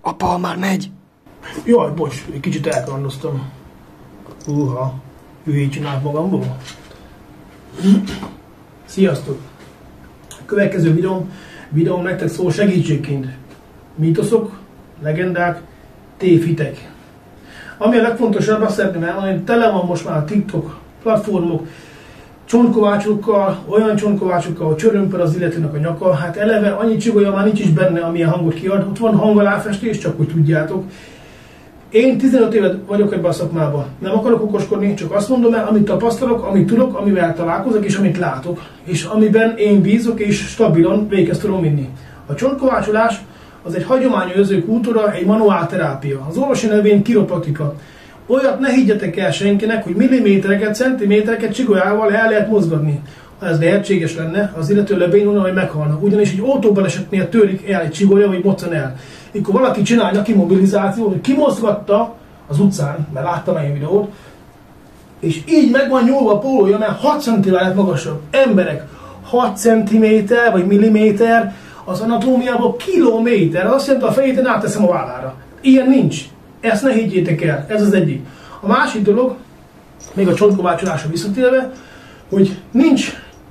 Apa, már megy. Jaj, bocs, egy kicsit elkalandoztam. Hülyét csinált magamból. Sziasztok! A következő videóm nektek szól segítségként. Mítoszok, legendák, tévhitek. Ami a legfontosabb, azt szeretném elmondani, hogy tele van most már a TikTok platformok csontkovácsokkal, olyan csontkovácsokkal, hogy csörömpel az illetőnek a nyaka. Hát eleve annyi csigolya már nincs is benne, amilyen hangot kiad. Ott van hangaláfestés, csak hogy tudjátok. Én 15 évet vagyok ebben a szakmában. Nem akarok okoskodni, csak azt mondom el, amit tapasztalok, amit tudok, amivel találkozok, és amit látok. És amiben én bízok, és stabilan véghez tudom vinni. A csontkovácsolás az egy hagyományos kultúra, egy manuálterápia. Az orvosi nevén kiropraktika. Olyat ne higgyetek el senkinek, hogy millimétereket, centimétereket csigolyával el lehet mozgatni. Ha ez lehetséges lenne, az illető lebénulna, vagy meghalna. Ugyanis egy autóbalesetnél törik el egy csigolya, vagy moccan el. Akkor valaki csinálja kimobilizációt, hogy kimozgatta az utcán, mert láttam egy videót, és így meg van nyúlva a pólója, mert 6 cm magasabb. Emberek, 6 cm vagy milliméter, az anatómiában kilométer, az azt jelenti, a fejét én átteszem a vállára. Ilyen nincs. Ezt ne higgyétek el, ez az egyik. A másik dolog, még a csontkovácsolásra visszatérve, hogy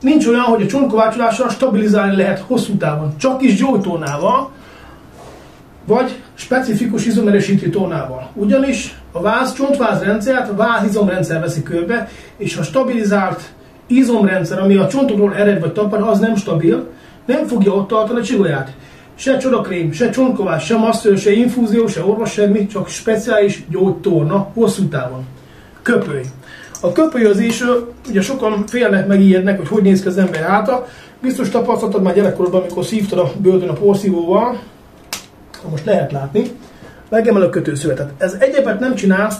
nincs olyan, hogy a csontkovácsolással stabilizálni lehet hosszú távon. Csak is gyógytornával, vagy specifikus izomerősítő tornával. Ugyanis a csontvázrendszert a várizomrendszer veszi körbe, és a stabilizált izomrendszer, ami a csontokról ered vagy tapad, az nem stabil, nem fogja ott tartani a csigolyát. Se csodakrém, se csontkovás, se masször, se infúzió, se orvos, semmi, csak speciális gyógytorna hosszú távon. Köpöly. A köpölyözésről ugye sokan félnek, megijednek, hogy néz ki az ember háta. Biztos tapasztaltad már gyerekkorodban, amikor szívtad a bőrön a porszívóval. Most lehet látni. Megemel a kötőszövetet. Ez egyébként nem csinál,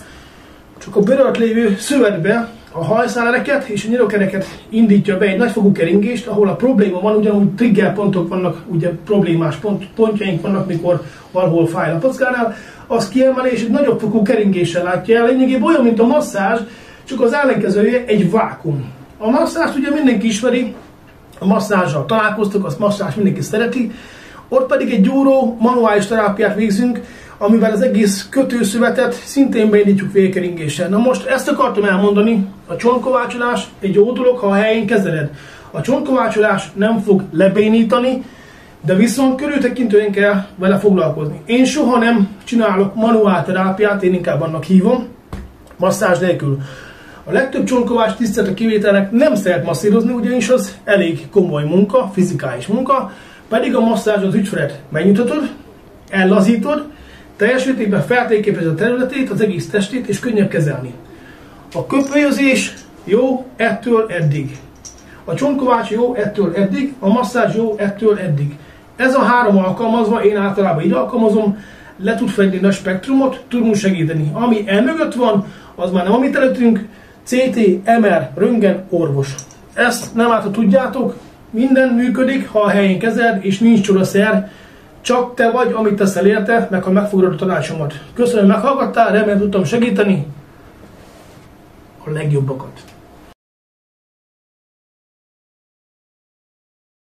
csak a bőr alatt lévő szövetbe a hajszállereket és a nyirokereket indítja be egy nagyfokú keringést, ahol a probléma van, ugyanúgy triggerpontok vannak, ugye problémás pontjaink vannak, mikor valahol fáj a packánál, az kiemeli és egy nagyobb fokú keringéssel látja el. Lényegében olyan, mint a masszázs, csak az ellenkezője egy vákum. A masszást ugye mindenki ismeri, a masszázsal találkoztok, azt masszázs mindenki szereti, ott pedig egy gyúró, manuális terápiát végzünk, amivel az egész kötőszövetet szintén beindítjuk vérkeringéssel. Na most ezt akartam elmondani, a csontkovácsolás egy jó dolog, ha a helyén kezeled. A csontkovácsolás nem fog lebénítani, de viszont körültekintően kell vele foglalkozni. Én soha nem csinálok manuálterápiát, én inkább annak hívom, masszázs nélkül. A legtöbb csontkovás tisztelt a kivételnek nem szeret masszírozni, ugyanis az elég komoly munka, fizikális munka, pedig a masszázs az ügyfelet megnyugtatod, ellazítod, teljes mértékben feltérképezed a területét, az egész testét, és könnyebb kezelni. A köpölyözés jó ettől eddig. A csontkovács jó ettől eddig, a masszázs jó ettől eddig. Ez a 3 alkalmazva, én általában így alkalmazom, le tud fedni a spektrumot, tudunk segíteni. Ami elmögött van, az már nem amit előttünk, CT, MR, röntgen, orvos. Ezt nem át, ha tudjátok, minden működik, ha a helyén kezeled, és nincs csodaszer, csak te vagy, amit teszel érte, meg ha megfogod a tanácsomat. Köszönöm, hogy meghallgattál, remélem tudtam segíteni a legjobbakat.